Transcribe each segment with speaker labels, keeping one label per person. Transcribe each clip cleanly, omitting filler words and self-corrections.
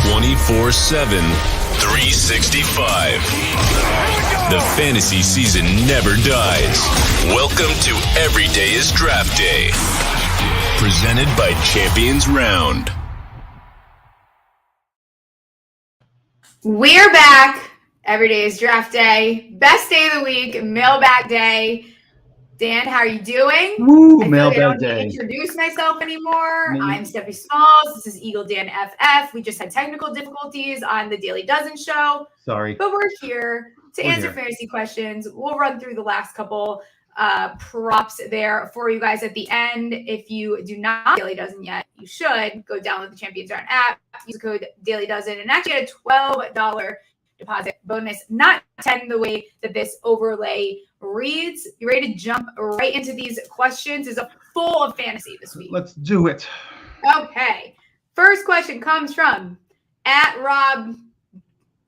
Speaker 1: 24/7, 365. The fantasy season never dies. Welcome to Every Day is Draft Day. Presented by Champions Round.
Speaker 2: We're back. Every day is draft day. Best day of the week, mailbag day. Dan, how are you doing?
Speaker 3: Woo,
Speaker 2: I
Speaker 3: mailbag
Speaker 2: don't
Speaker 3: day.
Speaker 2: need to introduce myself anymore.
Speaker 3: Me.
Speaker 2: I'm Steffi Smalls. This is Eagle Dan FF. We just had technical difficulties on the Daily Dozen show.
Speaker 3: Sorry.
Speaker 2: But we're here to answer fantasy questions. We'll run through the last couple props there for you guys at the end. If you do not have Daily Dozen yet, you should go download the Champions Round app, use the code Daily Dozen, and actually get a $12 deposit bonus, not 10 the way that this overlay reads. You ready to jump right into these questions? Is full of fantasy this week.
Speaker 3: Let's do it.
Speaker 2: Okay. First question comes from @Rob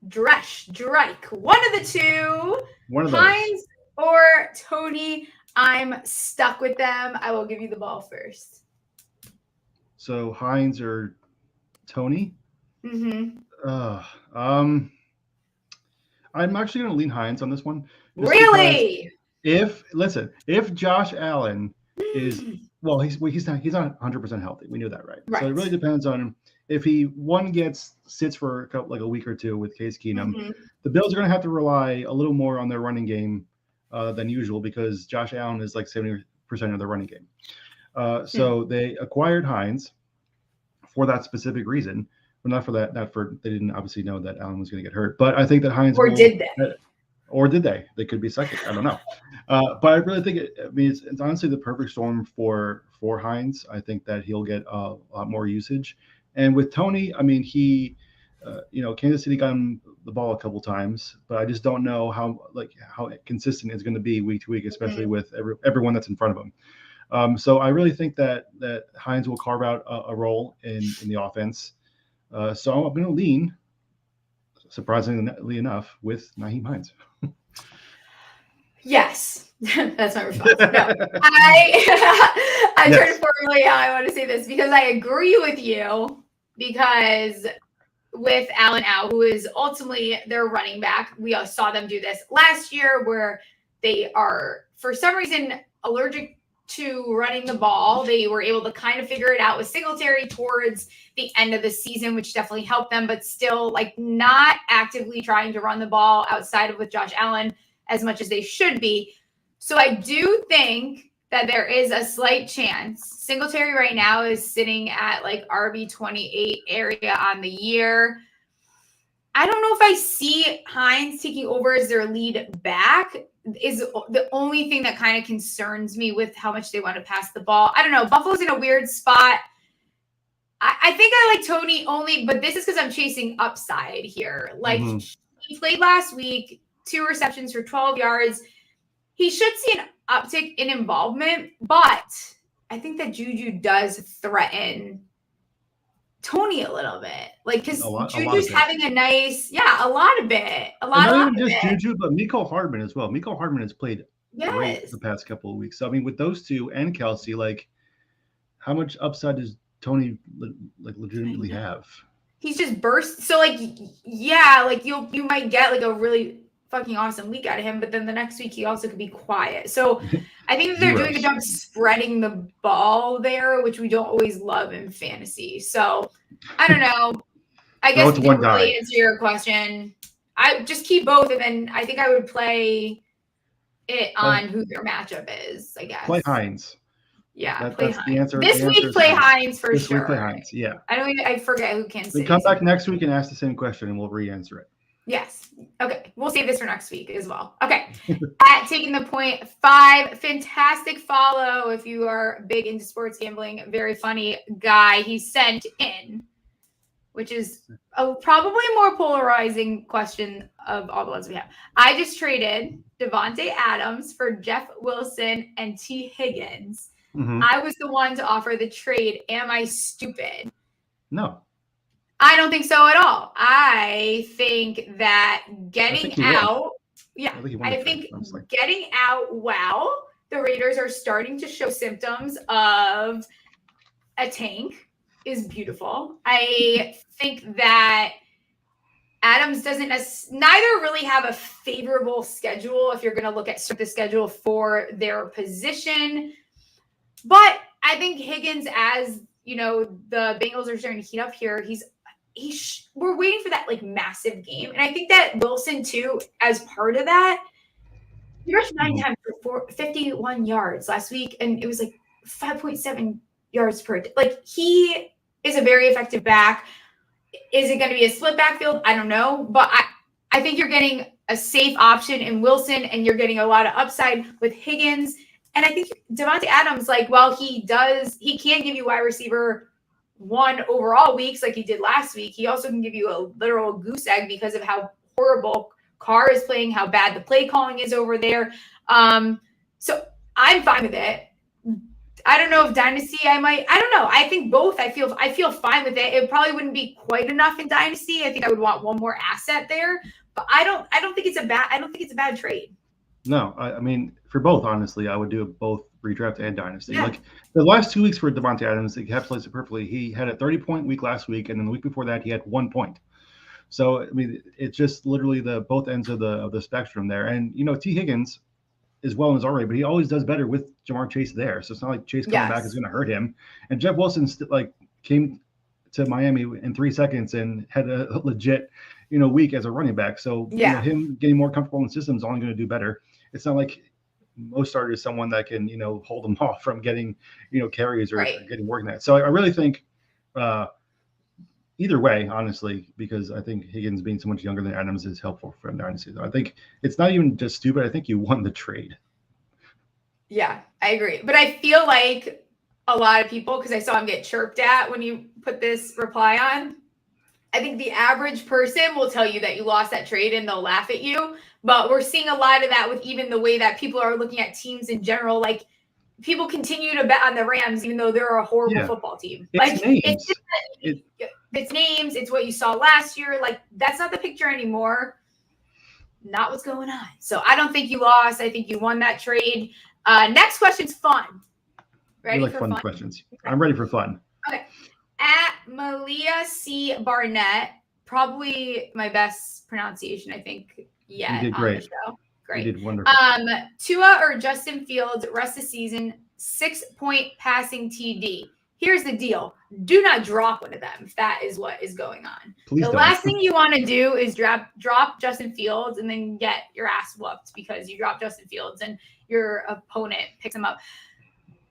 Speaker 2: Drake. One of the two.
Speaker 3: One of those.
Speaker 2: Hines or Tony. I'm stuck with them. I will give you the ball first.
Speaker 3: So Hines or Tony?
Speaker 2: Mm-hmm.
Speaker 3: I'm actually going to lean Hines on this one.
Speaker 2: Really?
Speaker 3: If Josh Allen is he's not 100% healthy. We knew that, right? So it really depends on if he sits for a week or two with Case Keenum.
Speaker 2: Mm-hmm.
Speaker 3: The Bills are going to have to rely a little more on their running game than usual because Josh Allen is like 70% of their running game. So they acquired Hines for that specific reason. Well, not for that. They didn't obviously know that Allen was going to get hurt. But I think that Hines
Speaker 2: did they?
Speaker 3: Or did they? They could be second. I don't know. But I really think it's honestly the perfect storm for Hines. I think that he'll get a lot more usage. And with Tony, I mean, he, Kansas City got him the ball a couple times, but I just don't know how consistent it's going to be week to week, especially with everyone that's in front of him. So I really think that Hines will carve out a role in the offense. So I'm going to lean, surprisingly enough, with Nyheim Hines.
Speaker 2: Yes, that's my response. No, I'm trying to formulate how I want to say this because I agree with you because with Allen out, who is ultimately their running back, we saw them do this last year where they are, for some reason, allergic to running the ball. They were able to kind of figure it out with Singletary towards the end of the season, which definitely helped them, but still not actively trying to run the ball outside of with Josh Allen as much as they should be. So I do think that there is a slight chance. Singletary right now is sitting at RB 28 area on the year. I don't know if I see Hines taking over as their lead back. Is the only thing that kind of concerns me with how much they want to pass the ball. I don't know. Buffalo's in a weird spot. I think I like Tony only, but this is because I'm chasing upside here. He played last week, 2 receptions for 12 yards. He should see an uptick in involvement, but I think that Juju does threaten Tony a little bit, because Juju's having a nice, a lot of it.
Speaker 3: Not even just Juju, but Mecole Hardman as well. Mecole Hardman has played great the past couple of weeks. So I mean, with those two and Kelsey, how much upside does Tony legitimately have? He's
Speaker 2: just burst. So you might get a really fucking awesome week out of him, but then the next week he also could be quiet. So I think that they're doing a job spreading the ball there, which we don't always love in fantasy. So I don't know. I guess to really answer your question, I just keep both, and then I think I would play it on who their matchup is, I guess.
Speaker 3: Play Hines.
Speaker 2: Yeah,
Speaker 3: that's
Speaker 2: Hines.
Speaker 3: the answer.
Speaker 2: This week, play Hines for sure.
Speaker 3: This week, play Hines, yeah.
Speaker 2: I forget who Kansas City.
Speaker 3: Come back next week and ask the same question, and we'll re-answer it.
Speaker 2: Yes. Okay. We'll save this for next week as well. Okay. At Taking the Point 5, fantastic follow if you are big into sports gambling. Very funny guy. He sent in, which is a probably more polarizing question of all the ones we have. I just traded Devontae Adams for Jeff Wilson and T. Higgins.
Speaker 3: Mm-hmm.
Speaker 2: I was the one to offer the trade. Am I stupid?
Speaker 3: No.
Speaker 2: I don't think so at all. I think that getting out, I think getting out the Raiders are starting to show symptoms of a tank. is beautiful. I think that Adams doesn't neither really have a favorable schedule if you're going to look at the schedule for their position. But I think Higgins, as you know, the Bengals are starting to heat up here. We're waiting for that like massive game, and I think that Wilson too, as part of that, he rushed 9 times for 51 yards last week, and it was like 5.7 yards per. Like he is a very effective back. Is it going to be a split backfield? I don't know, but I think you're getting a safe option in Wilson, and you're getting a lot of upside with Higgins. And I think Davante Adams, like, while he can't give you wide receiver 1 overall weeks like he did last week. He also can give you a literal goose egg because of how horrible Carr is playing, how bad the play calling is over there. So I'm fine with it. I don't know if Dynasty I don't know. I think both. I feel fine with it. It probably wouldn't be quite enough in Dynasty. I think I would want one more asset there, but I don't think it's a bad trade.
Speaker 3: No, I mean, for both, honestly, I would do both redraft and Dynasty. Yeah. Like the last 2 weeks for Davante Adams, it encapsulates it perfectly. He had a 30-point week last week, and then the week before that, he had 1 point. So, I mean, it's just literally the both ends of the spectrum there. And, you know, T. Higgins is well in his already, but he always does better with Jamar Chase there. So it's not like Chase coming back is going to hurt him. And Jeff Wilson came to Miami in 3 seconds and had a legit, week as a running back. So him getting more comfortable in the system is only going to do better. It's not like most starters, someone that can, hold them off from getting, carries or getting work in that. So I really think either way, honestly, because I think Higgins being so much younger than Adams is helpful for Dynasty. I think it's not even just stupid. I think you won the trade.
Speaker 2: Yeah, I agree. But I feel like a lot of people, because I saw him get chirped at when you put this reply on, I think the average person will tell you that you lost that trade and they'll laugh at you. But we're seeing a lot of that with even the way that people are looking at teams in general. Like, people continue to bet on the Rams, even though they're a horrible football team. It's names. It's what you saw last year. Like, that's not the picture anymore. Not what's going on. So I don't think you lost. I think you won that trade. Next question's fun. Ready for fun
Speaker 3: questions? I'm ready for fun.
Speaker 2: Okay. At Malia C. Barnett, probably my best pronunciation, I think, yet.
Speaker 3: You did great.
Speaker 2: On the show. Great.
Speaker 3: You did wonderful.
Speaker 2: Tua or Justin Fields, rest of the season, 6-point passing TD. Here's the deal. Do not drop one of them if that is what is going on.
Speaker 3: Please
Speaker 2: the
Speaker 3: don't.
Speaker 2: last thing you want to do is drop Justin Fields and then get your ass whooped because you dropped Justin Fields and your opponent picks him up.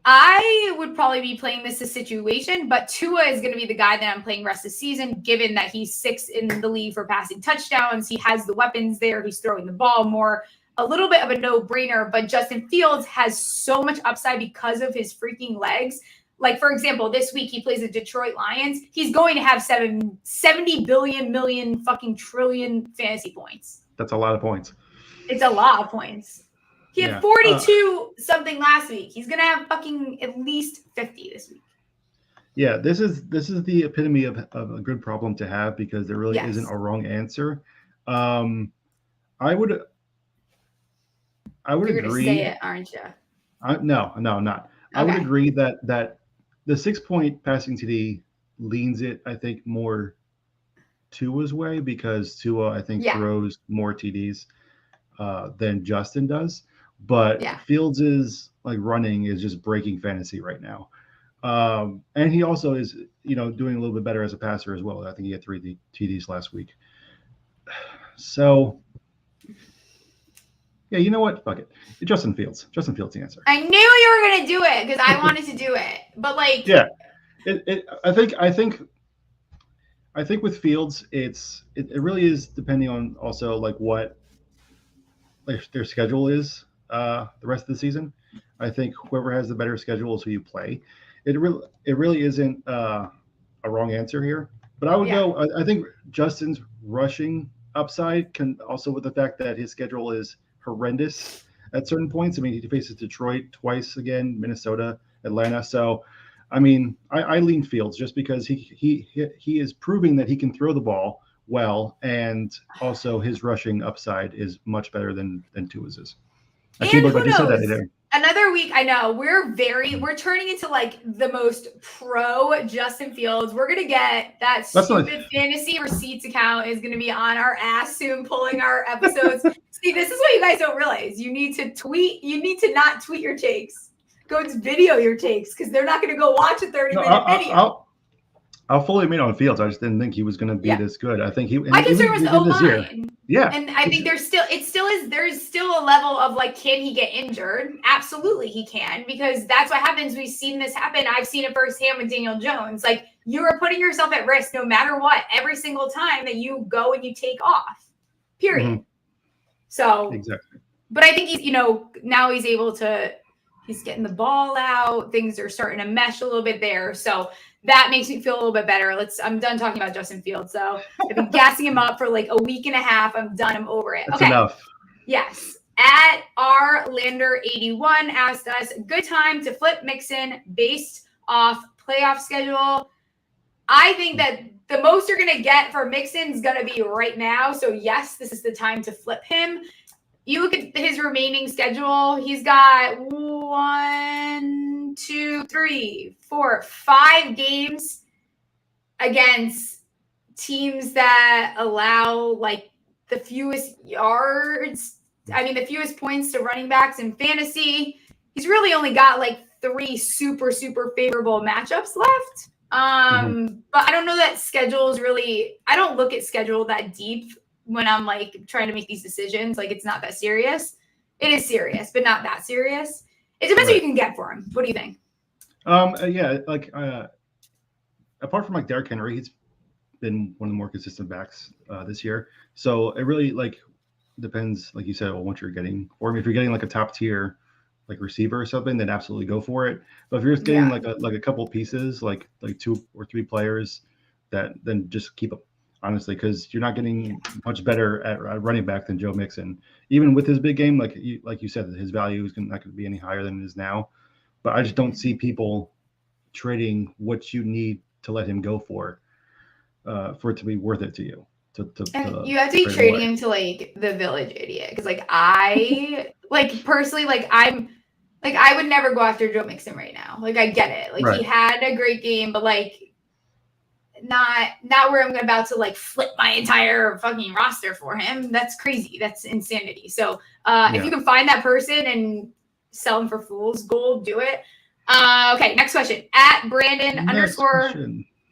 Speaker 2: I would probably be playing this situation, but Tua is going to be the guy that I'm playing rest of the season, given that he's 6th in the league for passing touchdowns. He has the weapons there. He's throwing the ball more. A little bit of a no-brainer, but Justin Fields has so much upside because of his freaking legs. Like, for example, this week he plays the Detroit Lions. He's going to have 70 billion fucking trillion fantasy points.
Speaker 3: That's a lot of points.
Speaker 2: It's a lot of points. He had 42 something last week. He's going to have fucking at least 50 this week.
Speaker 3: Yeah, this is the epitome of a good problem to have because there really isn't a wrong answer. I would
Speaker 2: You're
Speaker 3: agree.
Speaker 2: Going to say it, aren't you?
Speaker 3: No, I'm not. Okay. I would agree that the 6-point passing TD leans it, I think, more Tua's way because Tua, I think, throws more TDs than Justin does. But Fields is running is just breaking fantasy right now. And he also is, doing a little bit better as a passer as well. I think he had 3 TDs last week. So, yeah, you know what? Fuck it. Justin Fields. Justin Fields the answer.
Speaker 2: I knew you were going to do it because I wanted to do it. But
Speaker 3: I think with Fields, it really is depending on also what their schedule is the rest of the season. I think whoever has the better schedule is who you play. It really isn't a wrong answer here. But I would go. I think Justin's rushing upside can also with the fact that his schedule is horrendous at certain points. I mean, he faces Detroit twice again, Minnesota, Atlanta. So, I mean, I lean Fields just because he is proving that he can throw the ball well, and also his rushing upside is much better than Tua's is. I can't believe I just said that either.
Speaker 2: Another week, I know we're turning into like the most pro Justin Fields. We're gonna get that stupid fantasy receipts account is gonna be on our ass soon, pulling our episodes. See, this is what you guys don't realize. You need to tweet. You need to not tweet your takes. Go to video your takes because they're not gonna go watch a 30-minute video.
Speaker 3: I'll fully admit on Fields. I just didn't think he was going to be this good. I think
Speaker 2: my concern was the O-line.
Speaker 3: Yeah.
Speaker 2: And I think there's still a level of like, can he get injured? Absolutely he can, because that's what happens. We've seen this happen. I've seen it firsthand with Daniel Jones. Like, you are putting yourself at risk no matter what, every single time that you go and you take off, period. Mm-hmm. So,
Speaker 3: exactly.
Speaker 2: But I think he's, now he's able to, he's getting the ball out. Things are starting to mesh a little bit there. So that makes me feel a little bit better. I'm done talking about Justin Fields. So I've been gassing him up for like a week and a half. I'm done. I'm over it.
Speaker 3: That's enough.
Speaker 2: Yes. At rlander81 asked us, good time to flip Mixon based off playoff schedule. I think that the most you're going to get for Mixon is going to be right now. So yes, this is the time to flip him. You look at his remaining schedule. He's got 5 games against teams that allow like the fewest yards. I mean, the fewest points to running backs in fantasy. He's really only got like 3 super, super favorable matchups left. But I don't know that schedule is really, I don't look at schedule that deep when I'm like trying to make these decisions. Like, it's not that serious. It is serious, but not that serious. It depends what you can get for him. What do you think?
Speaker 3: Yeah, like apart from like Derrick Henry, he's been one of the more consistent backs this year. So it really like depends, like you said, on what you're getting for him. If you're getting like a top tier like receiver or something, then absolutely go for it. But if you're just getting like a couple pieces, like 2 or 3 players, then just keep them. Honestly, because you're not getting much better at running back than Joe Mixon. Even with his big game, like you said, his value is not going to be any higher than it is now. But I just don't see people trading what you need to let him go for it to be worth it to you.
Speaker 2: You have to be trading him to like the village idiot, because like I like personally I would never go after Joe Mixon right now. Like, I get it. Like He had a great game, but like. Not where I'm about to like flip my entire fucking roster for him. That's crazy. That's insanity. So if you can find that person and sell them for fool's gold, do it. Okay, next question. At Brandon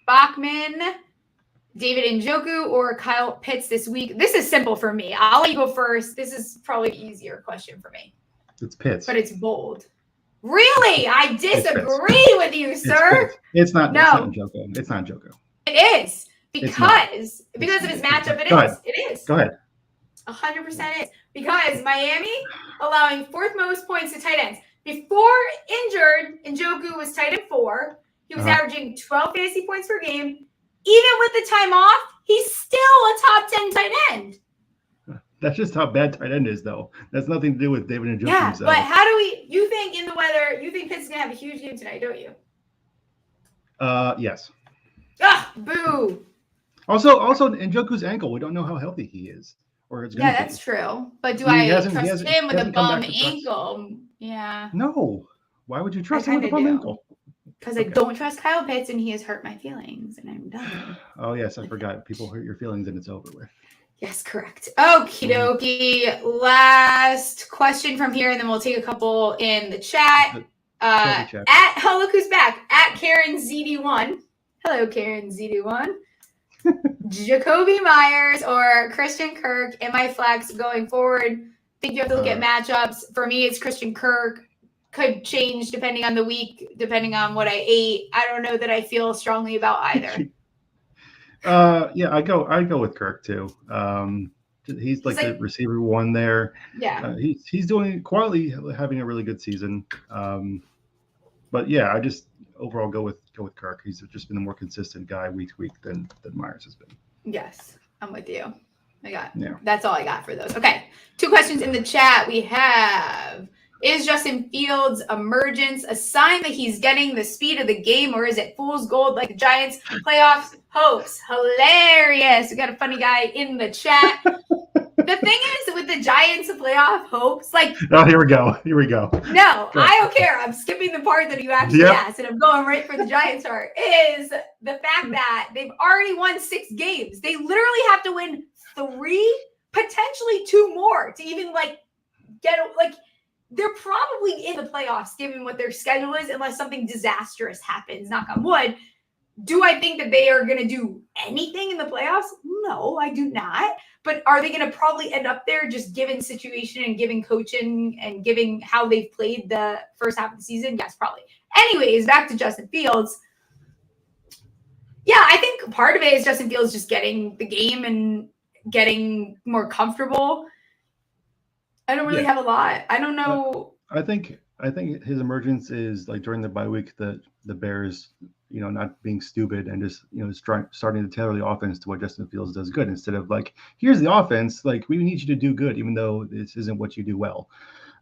Speaker 2: _Bachman, David Njoku or Kyle Pitts this week? This is simple for me. I'll let you go first. This is probably an easier question for me.
Speaker 3: It's Pitts.
Speaker 2: But it's bold. Really? I disagree with you, sir.
Speaker 3: It's not Njoku. It's not Njoku.
Speaker 2: It is because of his matchup. It is.
Speaker 3: Go ahead.
Speaker 2: 100% is because Miami allowing 4th most points to tight ends. Before injured, Njoku was tight end 4. He was averaging 12 fantasy points per game. Even with the time off, he's still a top 10 tight end.
Speaker 3: That's just how bad tight end is, though. That's nothing to do with David Njoku himself.
Speaker 2: But how do you think in the weather, you think Pitts is going to have a huge game tonight, don't you?
Speaker 3: Yes.
Speaker 2: Ah, boo.
Speaker 3: Also, Njoku's ankle. We don't know how healthy he is, or it's going to be.
Speaker 2: That's true. But do I trust him with a bum ankle? Yeah.
Speaker 3: No. Why would you trust him with a bum ankle?
Speaker 2: Because I don't trust Kyle Pitts, and he has hurt my feelings, and I'm done.
Speaker 3: Oh yes, I forgot. People hurt your feelings, and it's over with.
Speaker 2: Yes, correct. Okie dokie. Last question from here, and then we'll take a couple in the chat. Look who's back. At Karen ZD1. Hello, Karen ZD1. Jacoby Myers or Christian Kirk in my flex going forward. I think you have to look at matchups. For me, it's Christian Kirk. Could change depending on the week, depending on what I ate. I don't know that I feel strongly about either.
Speaker 3: I go with Kirk too. He's like the receiver 1 there.
Speaker 2: Yeah.
Speaker 3: He's doing quietly having a really good season. But yeah, I just overall go with Kirk. He's just been the more consistent guy week to week than Myers has been.
Speaker 2: Yes, I'm with you. That's all I got for those. Okay, 2 questions in the chat. We have, is Justin Fields' emergence a sign that he's getting the speed of the game, or is it fool's gold like the Giants playoffs hopes? Hilarious. We got a funny guy in the chat. The thing is, with the Giants' playoff hopes, like,
Speaker 3: oh, here we go.
Speaker 2: no, I don't care. I'm skipping the part that you actually asked, and I'm going right for the Giants part, is the fact that they've already won 6 games. They literally have to win 3, potentially 2 more to even, like, they're probably in the playoffs given what their schedule is, unless something disastrous happens, knock on wood. Do I think that they are going to do anything in the playoffs? No, I do not. But are they going to probably end up there just given situation and given coaching and giving how they've played the first half of the season? Yes, probably. Anyways, back to Justin Fields. Yeah, I think part of it is Justin Fields just getting the game and getting more comfortable. I don't really have a lot. I don't know.
Speaker 3: I think his emergence is like during the bye week, the Bears, not being stupid and just, starting to tailor the offense to what Justin Fields does good, instead of like, here's the offense, like we need you to do good, even though this isn't what you do well.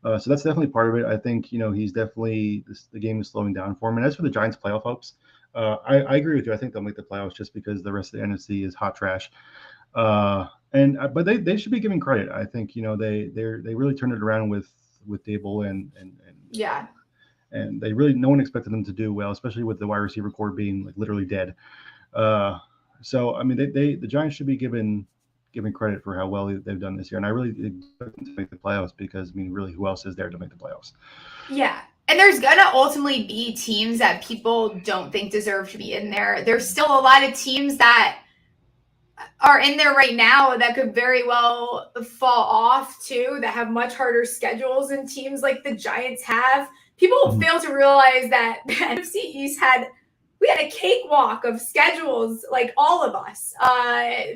Speaker 3: So that's definitely part of it. I think, he's definitely, the game is slowing down for him. And as for the Giants playoff hopes, I agree with you. I think they'll make the playoffs just because the rest of the NFC is hot trash. But they should be giving credit. I think, they really turned it around with Dable and and they really, no one expected them to do well, especially with the wide receiver core being like literally dead. So I mean, the Giants should be given credit for how well they've done this year, and I really expect them to make the playoffs because, I mean, really, who else is there to make the playoffs?
Speaker 2: Yeah. And there's going to ultimately be teams that people don't think deserve to be in there. There's still a lot of teams that are in there right now that could very well fall off too, that have much harder schedules than teams like the Giants have. People fail to realize that the NFC East we had a cakewalk of schedules, like all of us.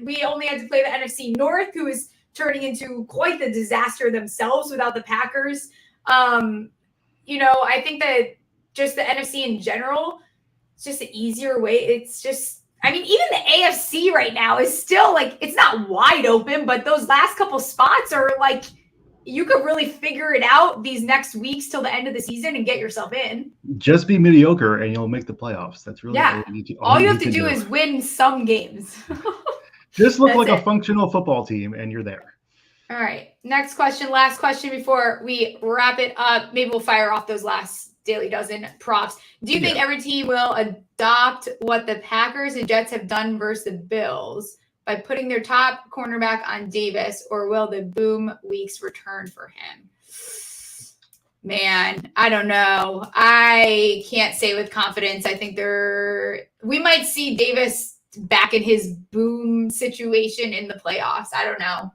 Speaker 2: We only had to play the NFC North, who is turning into quite the disaster themselves without the Packers. I think that just the NFC in general, it's just an easier way. It's just, I mean, even the AFC right now is still like, it's not wide open, but those last couple spots are like, you could really figure it out these next weeks till the end of the season and get yourself in.
Speaker 3: Just be mediocre and you'll make the playoffs. That's really
Speaker 2: all you have to do is win some games.
Speaker 3: Just look like a functional football team and you're there.
Speaker 2: All right. Next question, last question before we wrap it up. Maybe we'll fire off those last Daily Dozen props. Do you think every team will adopt what the Packers and Jets have done versus the Bills by putting their top cornerback on Davis, or will the boom weeks return for him? Man, I don't know. I can't say with confidence. I think we might see Davis back in his boom situation in the playoffs. I don't know.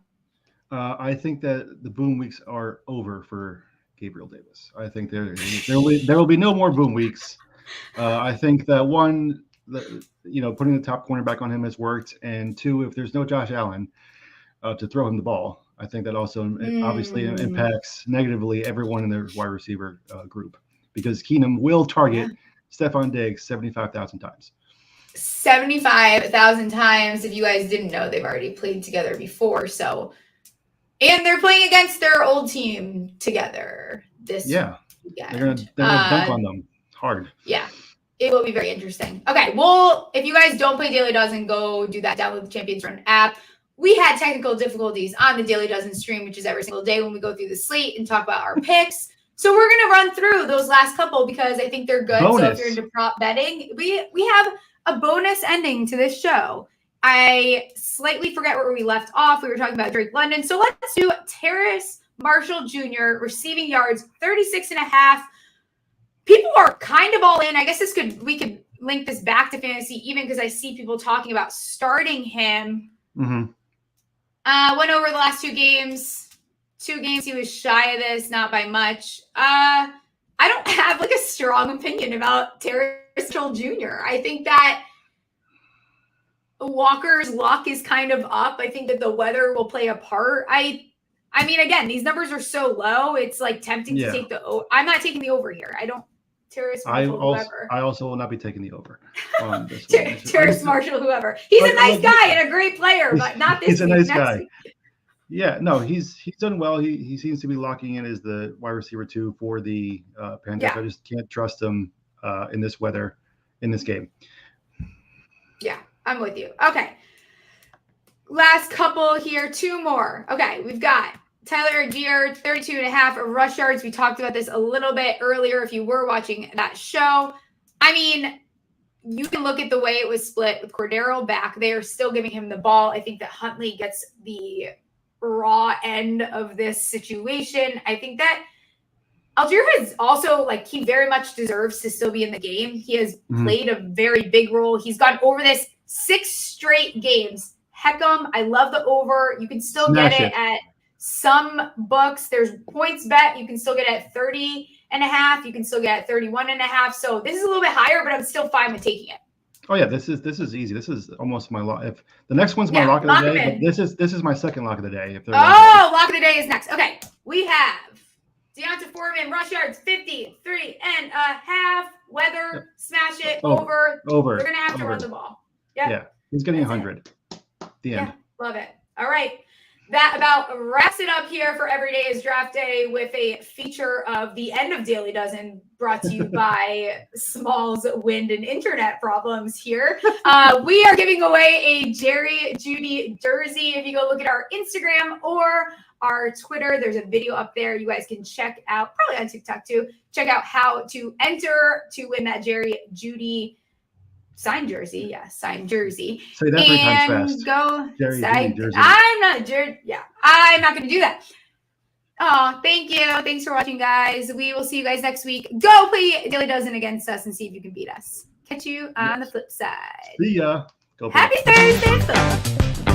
Speaker 3: I think that the boom weeks are over for Gabriel Davis. I think there will be no more boom weeks. I think that one, putting the top cornerback on him has worked, and 2, if there's no Josh Allen to throw him the ball, I think that also obviously impacts negatively everyone in their wide receiver group, because Keenum will target Stephon Diggs 75,000 times.
Speaker 2: 75,000 times. If you guys didn't know, they've already played together before. So, and they're playing against their old team together this weekend.
Speaker 3: They're gonna dunk on them hard.
Speaker 2: Yeah. It will be very interesting. Okay, well, if you guys don't play Daily Dozen, go do that. Download the Champions Run app. We had technical difficulties on the Daily Dozen stream, which is every single day when we go through the slate and talk about our picks. So we're going to run through those last couple because I think they're good. Bonus. So if you're into prop betting, we have a bonus ending to this show. I slightly forget where we left off. We were talking about Drake London. So let's do Terrace Marshall Jr. receiving yards, 36.5. People are kind of all in. I guess we could link this back to fantasy even because I see people talking about starting him. Mm-hmm. Went over the last 2 games. 2 games he was shy of this, not by much. I don't have like a strong opinion about Terrace Marshall Jr. I think that Walker's luck is kind of up. I think that the weather will play a part. I mean, again, these numbers are so low. It's like tempting to take I'm not taking the over here. I don't. Terrace Marshall, whoever.
Speaker 3: I also will not be taking the over on this
Speaker 2: Terrace Marshall, whoever. He's a nice guy and a great player, but not this.
Speaker 3: He's a nice guy. Week. Yeah, no, he's done well. He seems to be locking in as the wide receiver 2 for the Panthers. I just can't trust him in this weather in this game.
Speaker 2: Yeah, I'm with you. Okay. last couple here, 2 more. Okay, we've got Tyler Algier, 32.5 rush yards. We talked about this a little bit earlier if you were watching that show. I mean, you can look at the way it was split with Cordero back. They are still giving him the ball. I think that Huntley gets the raw end of this situation. I think that Algier has also, like, he very much deserves to still be in the game. He has played a very big role. He's gone over this 6 straight games. Heck 'em. I love the over. You can still get it at some books. There's points bet. You can still get it at 30.5. You can still get it at 31.5. So this is a little bit higher, but I'm still fine with taking it.
Speaker 3: Oh yeah, this is easy. This is almost my lock. If the next one's my lock of the day, but this is my second lock of the day. If
Speaker 2: lock of the day is next. Okay, we have Deonta Foreman, rush yards, 53.5. Weather, smash it, over. We're going to have to run the ball. Yep.
Speaker 3: Yeah, he's getting 100. The end.
Speaker 2: Love it. All right. That about wraps it up here for Every Day is Draft Day with a feature of the end of Daily Dozen brought to you by Small's Wind and Internet Problems here. We are giving away a Jerry Jeudy jersey. If you go look at our Instagram or our Twitter, there's a video up there you guys can check out, probably on TikTok too. Check out how to enter to win that Jerry Jeudy signed jersey. Yeah, signed jersey.
Speaker 3: Say that 3 times fast.
Speaker 2: Go.
Speaker 3: Jerry Jeudy jersey.
Speaker 2: I'm not going to do that. Oh, thank you. Thanks for watching, guys. We will see you guys next week. Go play Daily Dozen against us and see if you can beat us. Catch you on the flip side.
Speaker 3: See ya. Go
Speaker 2: Happy Thursday, folks.